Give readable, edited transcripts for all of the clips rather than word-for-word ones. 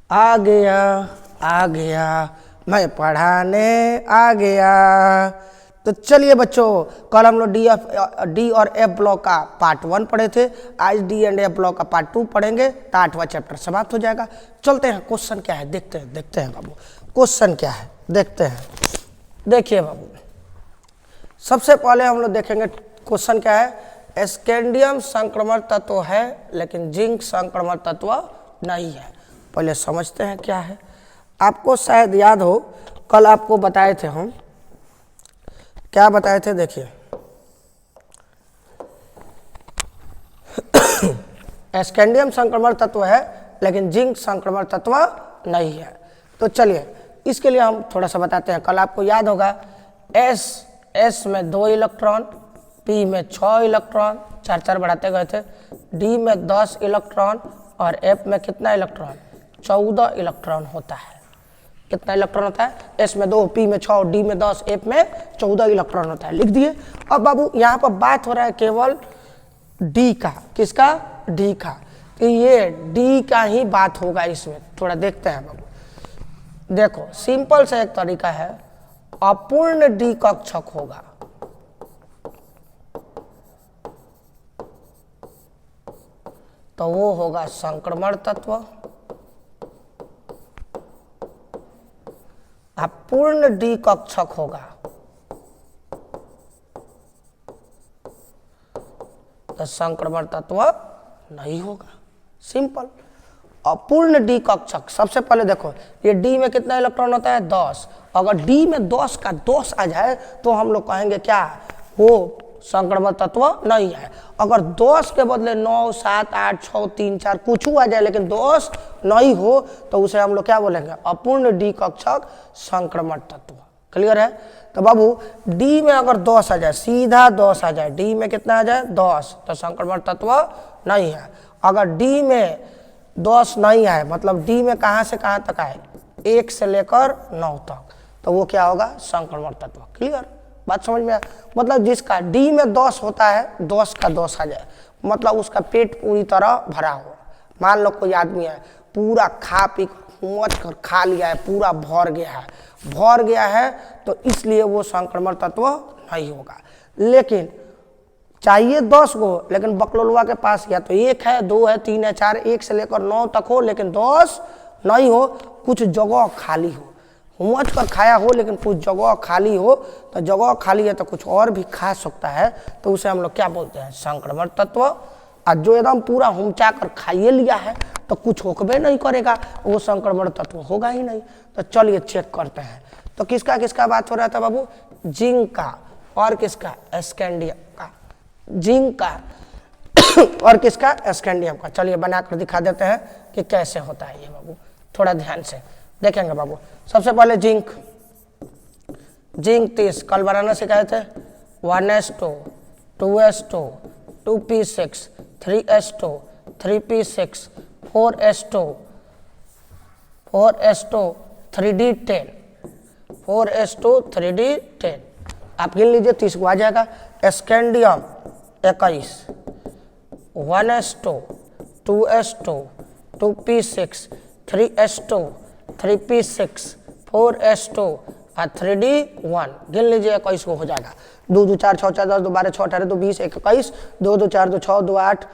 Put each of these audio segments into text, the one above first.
आ गया आ गया, मैं पढ़ाने आ गया। तो चलिए बच्चों, कल हम लोग डी और एफ ब्लॉक का पार्ट 1 पढ़े थे। आज डी एंड एफ ब्लॉक का पार्ट 2 पढ़ेंगे तो 8वां चैप्टर समाप्त हो जाएगा। चलते हैं, क्वेश्चन क्या है देखते हैं बाबू, क्वेश्चन क्या है देखते हैं। देखिए बाबू, सबसे पहले हम लोग देखेंगे क्वेश्चन क्या है। स्कैंडियम संक्रमण तत्व है लेकिन जिंक संक्रमण तत्व नहीं है। पहले समझते हैं क्या है। आपको शायद याद हो, कल आपको बताए थे हम, क्या बताए थे देखिए। स्कैंडियम संक्रमण तत्व है लेकिन जिंक संक्रमण तत्व नहीं है। तो चलिए इसके लिए हम थोड़ा सा बताते हैं। कल आपको याद होगा एस में 2 इलेक्ट्रॉन, पी में 6 इलेक्ट्रॉन, 4 बढ़ाते गए थे, डी में 10 इलेक्ट्रॉन और एफ में कितना इलेक्ट्रॉन, 14 इलेक्ट्रॉन होता है। कितना इलेक्ट्रॉन होता है? एस में 2, पी में 6, डी में 10, एफ में 14 इलेक्ट्रॉन होता है। लिख दिए। अब बाबू यहाँ पर बात हो रहा है केवल डी का। किसका? डी का। तो ये डी का ही बात होगा इसमें। थोड़ा देखते हैं बाबू। देखो सिंपल सा एक तरीका है, अपूर्ण डी कक्षक होगा। तो वो होगा संक्रमण तत्व। अपूर्ण डी कक्षक होगा तो संक्रमण तत्व नहीं होगा। सिंपल। अपूर्ण डी कक्षक, सबसे पहले देखो ये डी में कितना इलेक्ट्रॉन होता है? 10। अगर डी में 10 का 10 आ जाए तो हम लोग कहेंगे क्या, वो संक्रमण तत्व नहीं है। अगर 10 के बदले 9, 7, 8, 6, 3, 4 कुछ आ जाए लेकिन 10 नहीं हो तो उसे हम लोग क्या बोलेंगे? अपूर्ण डी कक्षक संक्रमण तत्व। क्लियर है? तो बाबू डी में अगर 10 आ जाए, सीधा 10 आ जाए, डी में कितना आ जाए? 10, तो संक्रमण तत्व नहीं है। अगर डी में 10 नहीं आए, मतलब डी में कहाँ से कहाँ तक आए? 1 से लेकर 9 तक, तो वो क्या होगा? संक्रमण तत्व। क्लियर? बात समझ में आया? मतलब जिसका डी में 10 होता है, 10 का 10 आ जाए, मतलब उसका पेट पूरी तरह भरा हो। मान लो कोई आदमी है पूरा खा पी कर खा लिया है, पूरा भर गया है, तो इसलिए वो संक्रमण तत्व नहीं होगा। लेकिन चाहिए 10 को, लेकिन बकलोलवा के पास या तो 1 है, 2 है, 3 है, 4, 1 से लेकर 9 तक हो लेकिन 10 नहीं हो, कुछ जगह खाली हो, हुमच कर खाया हो लेकिन कुछ जगह खाली हो, तो जगह खाली है तो कुछ और भी खा सकता है, तो उसे हम लोग क्या बोलते हैं? संक्रमण तत्व। और जो एकदम पूरा हुमचा कर खाइए लिया है तो कुछ होकबे नहीं करेगा, वो संक्रमण तत्व होगा ही नहीं। तो चलिए चेक करते हैं। तो किसका किसका बात हो रहा था बाबू? जिंक का और किसका? स्कैंडियम का। जिंक का और किसका? स्कैंडियम का। चलिए बनाकर दिखा देते हैं कि कैसे होता है ये बाबू, थोड़ा ध्यान से देखेंगे बाबू। सबसे पहले जिंक 30 कल बनाना सिखाए थे। 1s2, 2s2, 2p6, 3s2, 3p6, 4s2, 3d10, 4s2, 3d10। आप गिन लीजिए, 30 को आ जाएगा। Scandium 21, 1s2, 2s2, 2p6, 3s2, 3p6, 4s2 और 3d1। गिन लीजिए, 21 को हो जाएगा। 2 2 4 6 4 10 2 12 6 18 2 20 21, 2 2 4 2 6 2 8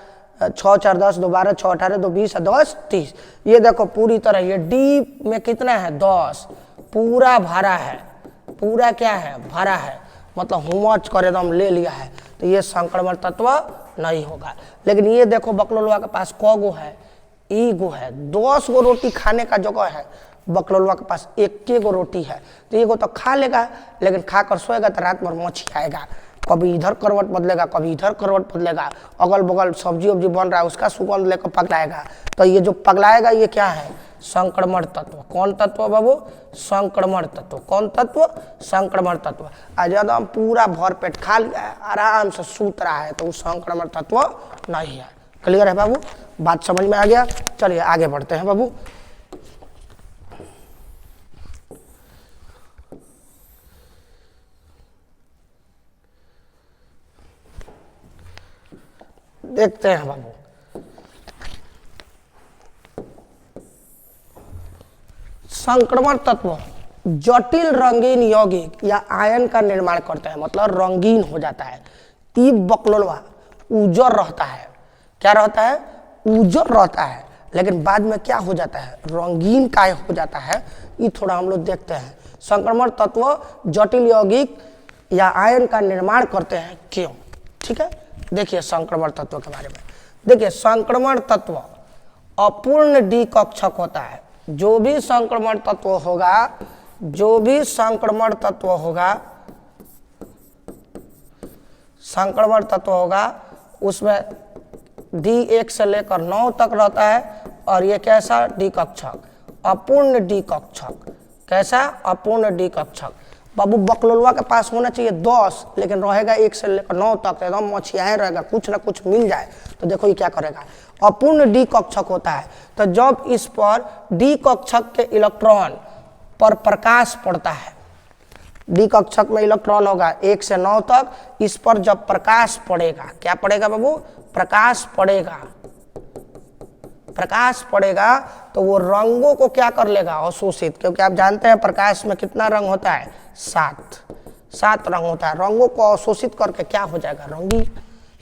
6 4 10 2 12 6 18 2 20 10 30। ये देखो पूरी तरह ये डी में कितना है? 10 पूरा भरा है। पूरा क्या है? भरा है, मतलब हुमच कर एकदम ले लिया है, तो ये संक्रमण तत्व नहीं होगा। लेकिन ये देखो बकलोलवा के पास कौगो है? ईगो है। 10 गो रोटी खाने का जगह है, बकलोलवा के पास 1 गो रोटी है, तो एगो तो खा लेगा, लेकिन खाकर सोएगा तो रात भर मच्छी खाएगा, कभी इधर करवट बदलेगा, कभी इधर करवट बदलेगा, अगल बगल सब्जी वब्जी बन रहा है उसका सुगंध लेकर पगलाएगा। तो ये जो पगलाएगा ये क्या है? संक्रमण तत्व। कौन तत्व बाबू? संक्रमण तत्व। कौन तत्व? संक्रमण तत्व। आज एकदम पूरा भर पेट खा लिया है, आराम से सूत रहा है, तो वो संक्रमण तत्व नहीं है। क्लियर है बाबू? बात समझ में आ गया? चलिए आगे बढ़ते हैं बाबू। देखते हैं बाबू। संक्रमण तत्व जटिल रंगीन यौगिक या आयन का निर्माण करते हैं, मतलब रंगीन हो जाता है। ई बकलोलवा उजर रहता है, क्या रहता है? उजर रहता है, लेकिन बाद में क्या हो जाता है? रंगीन काय हो जाता है। ये थोड़ा हम लोग देखते हैं। संक्रमण तत्व जटिल यौगिक या आयन का निर्माण करते हैं, क्यों? ठीक है, देखिए संक्रमण तत्व के बारे में। देखिए संक्रमण तत्व अपूर्ण डी कक्षक होता है। जो भी संक्रमण तत्व होगा, जो भी संक्रमण तत्व होगा, संक्रमण तत्व होगा उसमें D1 से लेकर 9 तक रहता है। और ये कैसा? डी कक्षक, अपूर्ण डी कक्षक। कैसा? अपूर्ण डी कक्षक। बाबू बकलोलवा के पास होना चाहिए 10, लेकिन रहेगा 1 से लेकर 9 तक, एकदम मछियाए रहेगा, कुछ ना कुछ मिल जाए। तो देखो ये क्या करेगा, अपूर्ण डी कक्षक होता है। तो जब इस पर डी कक्षक के इलेक्ट्रॉन पर प्रकाश पड़ता है, डी कक्षक में इलेक्ट्रॉन होगा 1 से 9 तक, इस पर जब प्रकाश पड़ेगा, क्या पड़ेगा बाबू? प्रकाश पड़ेगा। प्रकाश पड़ेगा तो वो रंगों को क्या कर लेगा? अवशोषित। क्योंकि आप जानते हैं प्रकाश में कितना रंग होता है? 7 रंग होता है। रंगों को अवशोषित करके क्या हो जाएगा? रंगीन।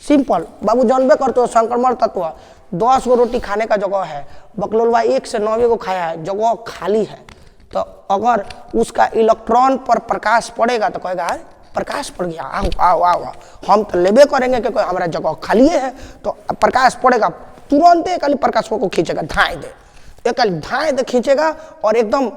सिंपल। बाबू जानबे करते हो संक्रमण तत्व 10 गो रोटी खाने का जगह है, बकलोलवा 1 से 9 को खाया है, जगह खाली है। तो अगर उसका इलेक्ट्रॉन पर प्रकाश पड़ेगा तो कहेगा प्रकाश पड़ गया, आओ आओ आओ, हम तो लेबे करेंगे क्योंकि हमारा जगह खाली है। तो प्रकाश पड़ेगा, तुरंत एक प्रकाश को खींचेगा, धाए दे खींचेगा और एकदम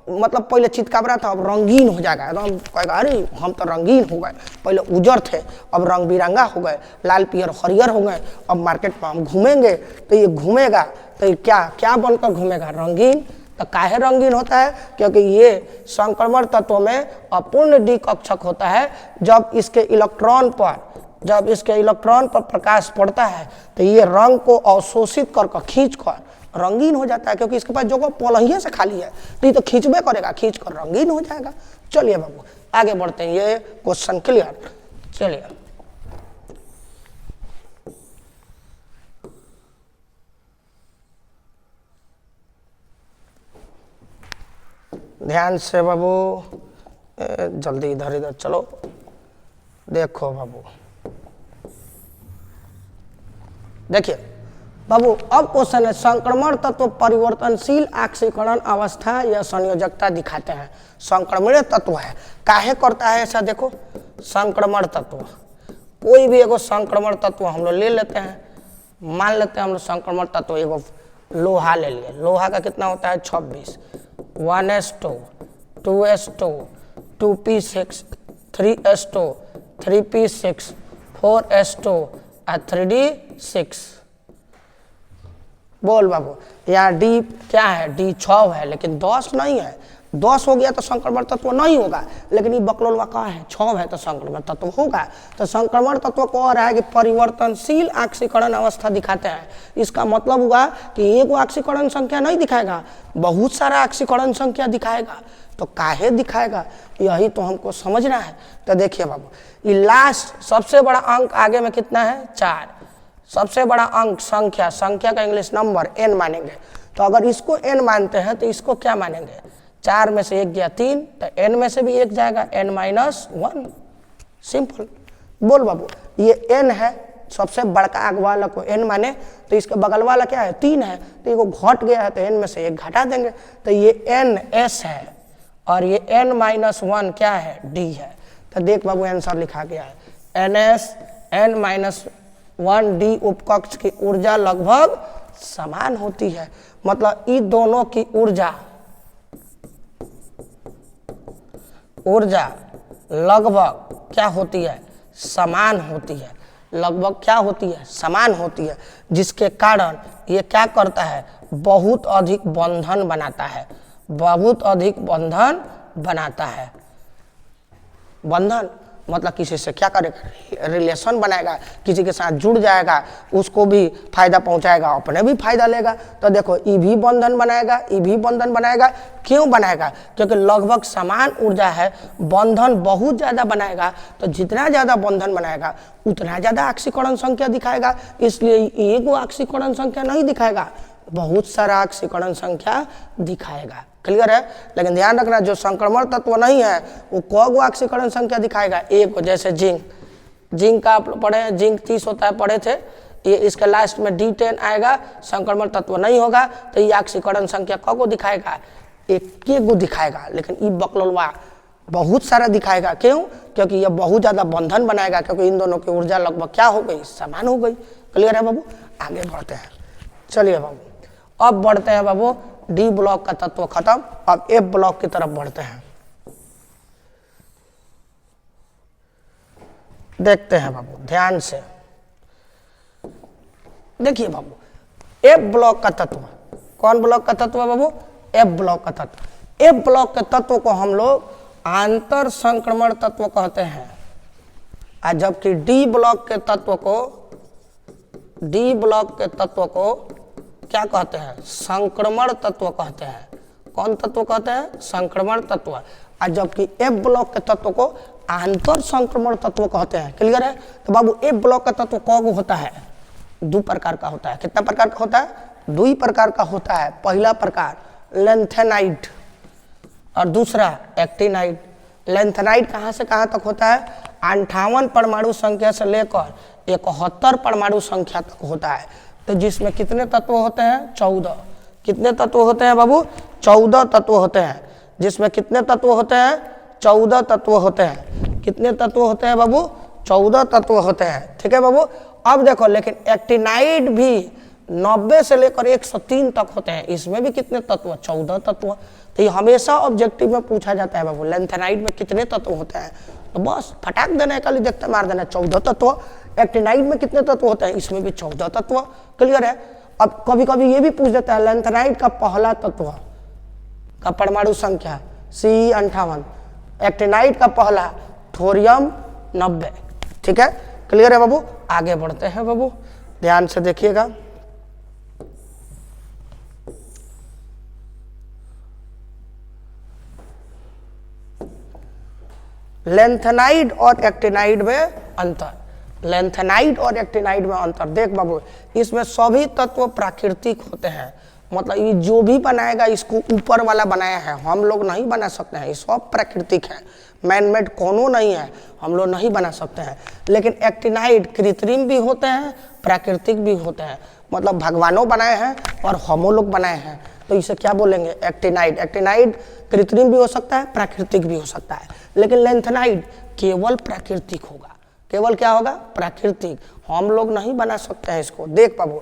मतलब पहले चितकाबरा था, अब रंगीन हो जाएगा। एकदम कहेगा अरे हम तो रंगीन हो गए, पहले उजर थे अब रंग बिरंगा हो गए, लाल पियर हरियर हो गए। अब मार्केट में हम घूमेंगे तो ये घूमेगा तो ये क्या क्या बनकर घूमेगा? रंगीन। तो काहे रंगीन होता है? क्योंकि ये संक्रमण तत्व में अपूर्ण डी कक्षक होता है। जब इसके इलेक्ट्रॉन पर प्रकाश पड़ता है तो ये रंग को अवशोषित कर खींच कर रंगीन हो जाता है, क्योंकि इसके पास जगह पलहिए से खाली है, नहीं तो खींचबे करेगा, खींच कर रंगीन हो जाएगा। चलिए बाबू आगे बढ़ते हैं, ये क्वेश्चन क्लियर। चलिए ध्यान से बाबू, जल्दी इधर चलो। देखो बाबू, देखिए बाबू अब क्वेश्चन है, संक्रमण तत्व परिवर्तनशील ऑक्सीकरण अवस्था या संयोजकता दिखाते हैं। संक्रमणीय तत्व है, काहे करता है ऐसा? देखो संक्रमण तत्व, कोई भी एगो संक्रमण तत्व हम लोग ले लेते हैं। मान लेते हैं हम लोग संक्रमण तत्व एगो लोहा ले लिए। लोहा का कितना होता है? 26, 1s2, 2s2, 2p6, 3s2, 3p6, 4s2 और 3d6। बोल बाबू, यहाँ डी क्या है? डी 6 है, लेकिन 10 नहीं है। 10 हो गया तो संक्रमण तत्व नहीं होगा, लेकिन ये बकलोलवा का है 6 है तो संक्रमण तत्व होगा। तो संक्रमण तत्व कह रहा है कि परिवर्तनशील ऑक्सीकरण अवस्था दिखाते हैं। इसका मतलब हुआ कि एक ऑक्सीकरण संख्या नहीं दिखाएगा, बहुत सारा ऑक्सीकरण संख्या दिखाएगा। तो काहे दिखाएगा, यही तो हमको समझना है। तो देखिए बाबू, ये लास्ट सबसे बड़ा अंक आगे में कितना है? 4। सबसे बड़ा अंक संख्या का इंग्लिश नंबर n मानेंगे। तो अगर इसको n मानते हैं तो इसको क्या मानेंगे? 4 में से 1 गया 3, तो n में से भी 1 जाएगा, n-1। सिंपल। बोल बाबू, ये n है, सबसे बड़का आग वाला को n माने, तो इसके बगल वाला क्या है? 3 है, तो ये घट गया है तो n में से 1 घटा देंगे, तो ये ns है और ये n-1 क्या है? d है। तो देख बाबू आंसर लिखा गया है ns n-1d उपकक्ष की ऊर्जा लगभग समान होती है। मतलब इन दोनों की ऊर्जा लगभग क्या होती है? समान होती है। लगभग क्या होती है? समान होती है, जिसके कारण ये क्या करता है? बहुत अधिक बंधन बनाता है। बहुत अधिक बंधन बनाता है। बंधन मतलब किसी से क्या करेगा? रिलेशन बनाएगा, किसी के साथ जुड़ जाएगा, उसको भी फायदा पहुंचाएगा, अपने भी फायदा लेगा। तो देखो ई भी बंधन बनाएगा, ई भी बंधन बनाएगा। क्यों बनाएगा? क्योंकि लगभग समान ऊर्जा है, बंधन बहुत ज़्यादा बनाएगा। तो जितना ज़्यादा बंधन बनाएगा उतना ज़्यादा ऑक्सीकरण संख्या दिखाएगा। इसलिए एक ऑक्सीकरण संख्या नहीं दिखाएगा, बहुत सारा ऑक्सीकरण संख्या दिखाएगा। क्लियर है। लेकिन ध्यान रखना जो संक्रमण तत्व नहीं है वो कौगो ऑक्सीकरण संख्या दिखाएगा, एक को। जैसे जिंक का आप पढ़े हैं, जिंक 30 होता है, पढ़े थे। ये इसके लास्ट में D10 आएगा, संक्रमण तत्व नहीं होगा तो ये ऑक्सीकरण संख्या कौगो दिखाएगा, एक गो दिखाएगा। लेकिन ये बकलोलवा बहुत सारा दिखाएगा, क्यों? क्योंकि ये बहुत ज्यादा बंधन बनाएगा, क्योंकि इन दोनों की ऊर्जा लगभग क्या हो गई, समान हो गई। क्लियर है बाबू? आगे बढ़ते हैं, चलिए बाबू अब बढ़ते हैं बाबू, डी ब्लॉक का तत्व खत्म, अब एफ ब्लॉक की तरफ बढ़ते हैं। देखते हैं बाबू ध्यान से, देखिए बाबू एफ ब्लॉक का तत्व, कौन ब्लॉक का तत्व है बाबू? एफ ब्लॉक का तत्व। एफ ब्लॉक के तत्व को हम लोग आंतर संक्रमण तत्व कहते हैं, और जबकि डी ब्लॉक के तत्व को क्या कहते हैं? संक्रमण तत्व कहते हैं। कौन तत्व कहते हैं? संक्रमण तत्व। और जबकि एफ ब्लॉक के तत्व को आंतर संक्रमण तत्व कहते हैं। क्लियर है? तो बाबू एफ ब्लॉक का तत्व कौन होता है? दो प्रकार का होता है। कितना प्रकार का होता है? दो ही प्रकार का होता है। पहला प्रकार लेंथेनाइड और दूसरा एक्टिनाइड। लेंथेनाइड कहाँ से कहाँ तक होता है? 58 परमाणु संख्या से लेकर 71 परमाणु संख्या तक होता है। तो जिसमें कितने तत्व होते हैं? 14। कितने तत्व होते हैं बाबू? 14 तत्व होते हैं। जिसमें कितने तत्व होते हैं? 14 तत्व होते हैं। कितने तत्व होते हैं बाबू? 14 तत्व होते हैं। ठीक है बाबू? अब देखो, लेकिन एक्टिनाइड भी 90 से लेकर 103 तक होते हैं। इसमें भी कितने तत्व? 14 तत्व। तो ये हमेशा ऑब्जेक्टिव में पूछा जाता है बाबू, लेंथेनाइड में कितने तत्व होते हैं? तो बस फटाक देना, कल देखते मार देना, 14 तत्व। एक्टिनाइड में कितने तत्व होते हैं? इसमें भी 14 तत्व। क्लियर है? अब कभी कभी ये भी पूछ देता है लेंथेनाइड का पहला तत्व का परमाणु संख्या C58, एक्टिनाइड का पहला थोरियम 90। ठीक है? क्लियर है बाबू? आगे बढ़ते हैं बाबू, ध्यान से देखिएगा। लेंथेनाइड और एक्टिनाइड में अंतर, लेंथेनाइड और एक्टिनाइड में अंतर देख बाबू, इसमें सभी तत्व प्राकृतिक होते हैं। मतलब ये जो भी बनाएगा इसको ऊपर वाला बनाया है, हम लोग नहीं बना सकते हैं, ये सब प्राकृतिक है, मैनमेड कोनो नहीं है, हम लोग नहीं बना सकते हैं। लेकिन एक्टिनाइड कृत्रिम भी होते हैं, प्राकृतिक भी होते हैं। मतलब भगवानों बनाए हैं और हमो लोग बनाए हैं, तो इसे क्या बोलेंगे? एक्टिनाइड। एक्टिनाइड कृत्रिम भी हो सकता है, प्राकृतिक भी हो सकता है। लेकिन लेंथेनाइड केवल प्राकृतिक होगा। केवल क्या होगा? प्राकृतिक। हम लोग नहीं बना सकते हैं इसको। देख बाबू,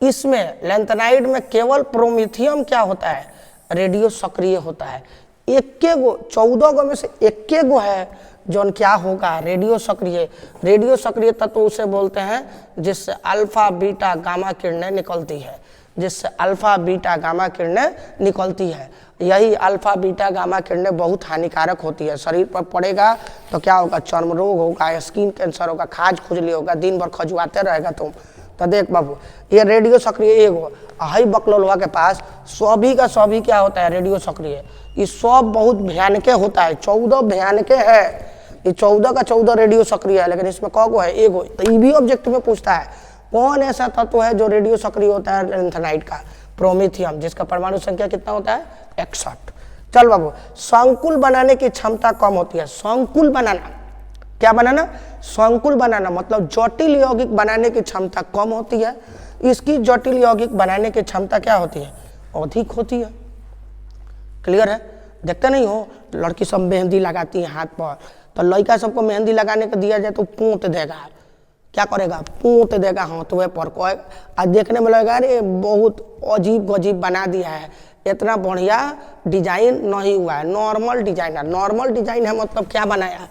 इसमें लेंथेनाइड में केवल प्रोमिथियम क्या होता है? रेडियो सक्रिय होता है। 14 गो में से 1 गो है जो क्या होगा? रेडियो सक्रिय। रेडियो सक्रिय तत्व उसे बोलते हैं जिससे अल्फा बीटा गामा किरणें निकलती है, जिससे अल्फा बीटा गामा किरणें निकलती है। यही अल्फा बीटा गामा किरणें बहुत हानिकारक होती है, शरीर पर पड़ेगा तो क्या होगा? चर्म रोग होगा, स्किन कैंसर होगा, खाज खुजली होगा, दिन भर खजुआते रहेगा तुम। तो देख बाबू, ये रेडियो सक्रिय एगो, हाई बकलोलवा के पास सभी का सभी क्या होता है? रेडियो सक्रिय। ये सब बहुत भयानक होता है, 14 भयानक है। ये 14 का 14 रेडियो सक्रिय है, लेकिन इसमें कौगो है? एगो। तो ये भी ऑब्जेक्टिव में पूछता है कौन ऐसा तत्व है जो रेडियो सक्रिय होता है? लेंथेनाइड का प्रोमिथियम, जिसका परमाणु संख्या कितना होता है? 61। चल बाबू, संकुल बनाने की क्षमता कम होती है। संकुल बनाना, क्या बनाना? संकुल बनाना मतलब जटिल यौगिक बनाने की क्षमता कम होती है। इसकी जटिल यौगिक बनाने की क्षमता क्या होती है? अधिक होती है। क्लियर है? देखते नहीं हो लड़की सब मेहंदी लगाती है हाथ पर, तो लड़का सबको मेहंदी लगाने को दिया जाए तो पोंत देगा। क्या करेगा? पोंत देगा हाथवे पर, आज देखने में लगेगा अरे बहुत अजीब गजीब बना दिया है, इतना बढ़िया डिजाइन नहीं हुआ है, नॉर्मल डिजाइन है। नॉर्मल डिजाइन है मतलब क्या बनाया?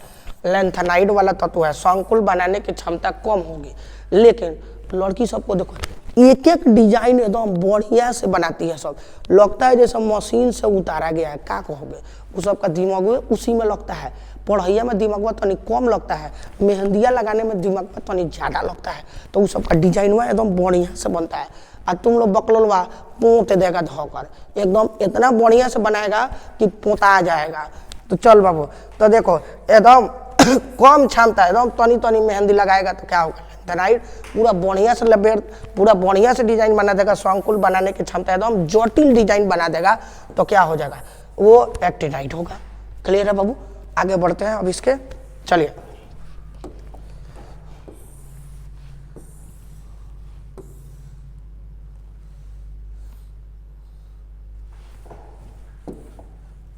लेंथेनाइड वाला तत्व है, संकुल बनाने की क्षमता कम होगी। लेकिन लड़की सबको देखो एक एक डिजाइन एकदम बढ़िया से बनाती है, सब लगता है जैसे मशीन से उतारा गया है। क्या कहोगे? वो सबका दिमाग उसी में लगता है, पढ़ैया में दिमाग तनी कम लगता है, मेहंदिया लगाने में दिमाग में तनी ज़्यादा लगता है। तो वो सबका डिजाइन एकदम बढ़िया से बनता है। और तुम लोग बकलोलवा पोंत देगा धोकर, एकदम इतना बढ़िया से बनाएगा कि पोता जाएगा। तो चल बाबू, तो देखो एकदम कम क्षमता, एकदम तनी तनी मेहंदी लगाएगा तो क्या होगा? लेंथेनाइड पूरा बढ़िया से लपेट, पूरा बढ़िया से डिजाइन बना देगा, संकुल बनाने की क्षमता एकदम जटिल डिजाइन बना देगा, तो क्या हो जाएगा, वो एक्टिनाइड होगा। क्लियर है बाबू? आगे बढ़ते हैं अब इसके, चलिए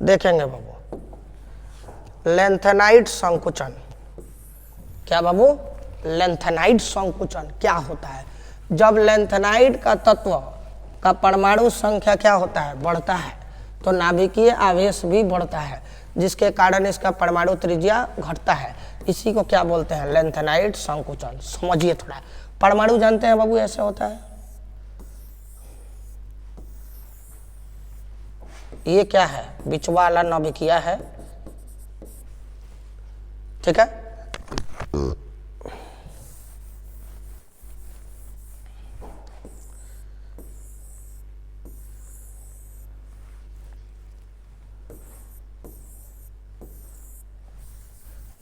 देखेंगे बाबू लेंथेनाइड संकुचन। क्या बाबू? लेंथेनाइड संकुचन क्या होता है? जब लेंथेनाइड का तत्व का परमाणु संख्या क्या होता है, बढ़ता है, तो नाभिकीय आवेश भी बढ़ता है, जिसके कारण इसका परमाणु त्रिज्या घटता है। इसी को क्या बोलते हैं? लेंथेनाइड संकुचन। समझिए थोड़ा, परमाणु जानते हैं बाबू ऐसे होता है। ये क्या है? बीच वाला नाभिकीय है, ठीक है।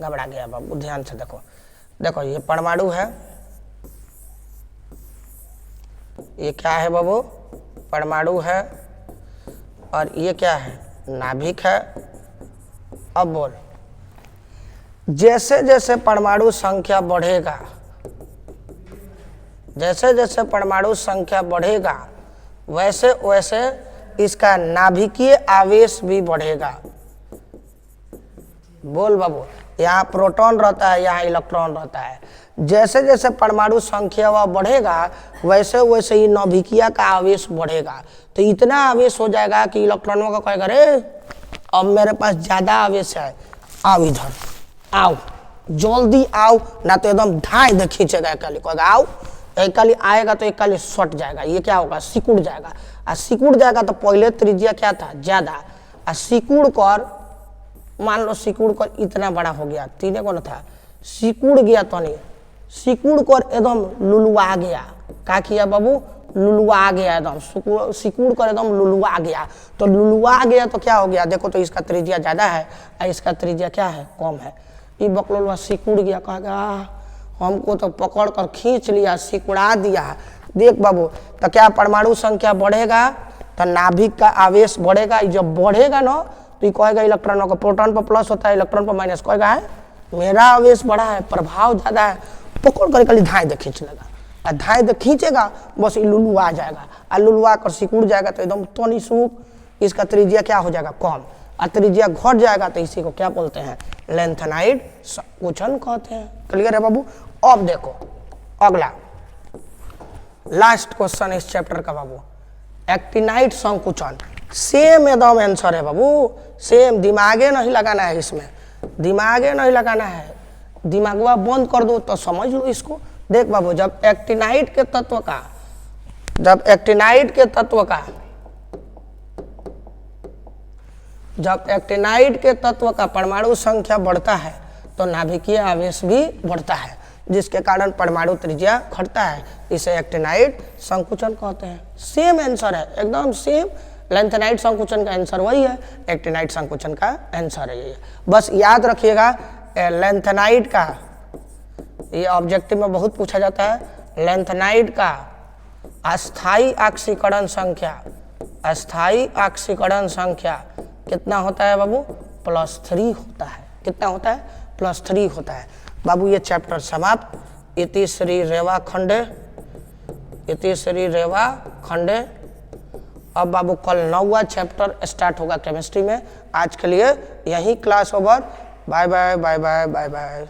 घबरा गया बाबू, ध्यान से देखो, देखो ये परमाणु है, ये क्या है बाबू? परमाणु है, और ये क्या है? नाभिक है। अब बोल, जैसे जैसे परमाणु संख्या बढ़ेगा, जैसे जैसे परमाणु संख्या बढ़ेगा, वैसे वैसे इसका नाभिकीय आवेश भी बढ़ेगा। बोल बाबू, यहाँ प्रोटॉन रहता है, यहाँ इलेक्ट्रॉन रहता है। जैसे जैसे परमाणु संख्या वह बढ़ेगा, वैसे वैसे ही नाभिकीय का आवेश बढ़ेगा। तो इतना आवेश हो जाएगा कि इलेक्ट्रॉनों का कहेगा, अरे अब मेरे पास ज्यादा आवेश है, आओ इधर, आओ जल्दी आओ, ना तो एकदम ढाई दे खींचेगा, एकली कहेगा आओ, एकली आएगा तो एकली सट जाएगा, ये क्या होगा? सिकुड़ जाएगा। और सिकुड़ जाएगा तो पहले त्रिज्या क्या था? ज्यादा, और सिकुड़ कर, मान लो सिकुड़ कर इतना बड़ा हो गया, तीने को न था, सिकुड़ गया तो नहीं, सिकुड़ कर एकदम लुलुआ गया। क्या किया बाबू? लुलुआ गया एकदम, सिकुड़ कर एकदम लुलुआ गया। तो लुलुआ गया तो क्या हो गया? देखो तो इसका त्रिज्या ज्यादा है और इसका त्रिज्या क्या है? कम है। ये बकलोलवा सिकुड़ गया, कहेगा हमको तो पकड़ कर खींच लिया, सिकुड़ा दिया। देख बाबू, तो क्या परमाणु संख्या बढ़ेगा तो नाभिक का आवेश बढ़ेगा। जब बढ़ेगा ना तो ये कहेगा इलेक्ट्रॉनों का, प्रोटॉन पर प्लस होता है, इलेक्ट्रॉन पर माइनस, कहेगा है मेरा आवेश बढ़ा है, प्रभाव ज्यादा है, पकड़ कर खाली धाए दे खींच लेगा। और धाए दे खींचेगा, बस ये लुलु आ जाएगा, और लुलुआ कर सिकुड़ जाएगा तो एकदम तनी सूख, इसका त्रिज्या क्या हो जाएगा? कम। और त्रिज्या घट जाएगा तो इसी को क्या बोलते हैं? लेंथेनाइड संकुचन कहते हैं। क्लियर है बाबू? अब देखो अगला लास्ट क्वेश्चन इस चैप्टर का बाबू, एक्टिनाइड संकुचन। सेम एकदम आंसर है बाबू, सेम, दिमागे नहीं लगाना है इसमें, दिमागे नहीं लगाना है, दिमागवा बंद कर दो तो समझ लो इसको। देख बाबू, जब एक्टिनाइड के तत्व का, जब एक्टिनाइड के तत्व का, जब एक्टिनाइड के तत्व का परमाणु संख्या बढ़ता है तो नाभिकीय आवेश भी बढ़ता है, जिसके कारण परमाणु त्रिज्या घटता है। इसे एक्टिनाइड संकुचन कहते हैं। सेम आंसर है, एकदम सेम। लेंथेनाइड संकुचन का आंसर वही है, एक्टिनाइड संकुचन का आंसर है ये। बस याद रखिएगा, लेंथेनाइड का, ये ऑब्जेक्टिव में बहुत पूछा जाता है, लेंथेनाइड का अस्थायी ऑक्सीकरण संख्या, अस्थायी ऑक्सीकरण संख्या कितना होता है बाबू? +3 होता है। कितना होता है? +3 होता है। बाबू ये चैप्टर समाप्त। इति श्री रेवा खंडे, इति श्री रेवा खंडे। अब बाबू कल 9वां चैप्टर स्टार्ट होगा केमिस्ट्री में। आज के लिए यही class over. Bye bye bye bye bye bye.